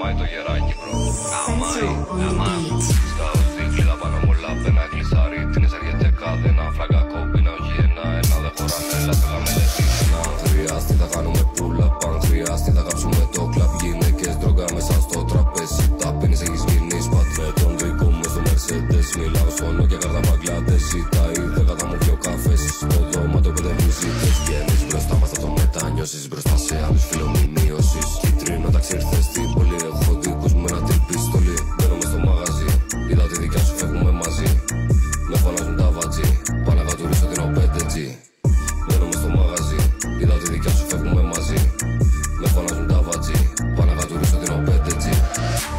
γαμάει το γεράκι bro. Γαμάει στα οσδίκλιδα πάνω μου όλα πένα γλυσάρι. Την εισαριέται κάδενα, φλαγκα κόμπινα, όχι ένα δεν χωράνε, έλα θέλα με λετήσενα. Αν χρειαστεί θα κάνουμε pull-up, αν χρειαστεί θα κάψουμε το κλαμπ. Γυναίκες δρόγκα μέσα στο τραπέζι, τα πίνεις έχεις γίνει σπατ. Με τον δικό μου στο Mercedes, μιλάω στον και καρδά Μπαγκλαντές. Ζητάει 10 μου πιο καφές, στο δώμα το παιδεύεις ήττες. Βγαίνεις μπροστά μας θα το μετανιώσεις, μπροστά σε άλλους φιλομηνίωσης. Κίτρινο ταξί ήρθες στην πόλη, έχω δικούς μου ένα τρυπίστολι. Μπαίνω μες στο μαγαζί, είδα τη δικιά σου φεύγουμε μαζί. Με φωνάζουν τα βατζί, πάω να κατουρίσω την O5G. Μπαίνω μες στο μαγαζί, είδα τη δικιά σου φεύγουμε μαζί. Με φωνάζουν τα βατζί, πάω να κατουρίσω την O5G.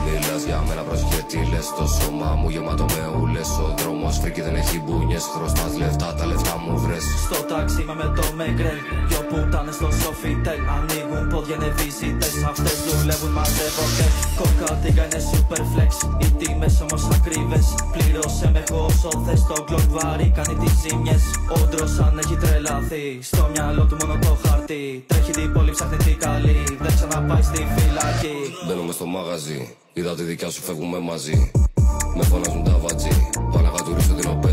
Μιλάς για μένα πρόσχε τι λες, το σώμα μου γεμάτο με ούλες. Ο δρόμος φρίκι δεν έχει μπουνιές, χρωστάς λεφτά, τα λεφτά μου βρες. Στο τάξι είμαι με το Μεγρέλ, δυο πουτάνες στο Sofitel. Ανοίγουν πόδια είναι βίζιτες, αυτές δουλεύουν μαζεύονται. Κοκατίγκα είναι super flex, οι τιμές όμως ακρίβες. Πλήρωσε με έχω όσο θες, το Glock βαρύ κάνει τις ζήμιες. Όντρος αν έχει τρελαθεί, στο μυαλό του μόνο το χαρτί. Τρέχει την πόλη, ψάχνει την καλή, δεν ξαναπάει στη φυλακή. Μπαίνω μες στο μαγαζί, είδα τη δικιά σου φεύγουμε μαζί. Με φωνάζουν τα βατζί, πάω να κατουρίσω την O5G.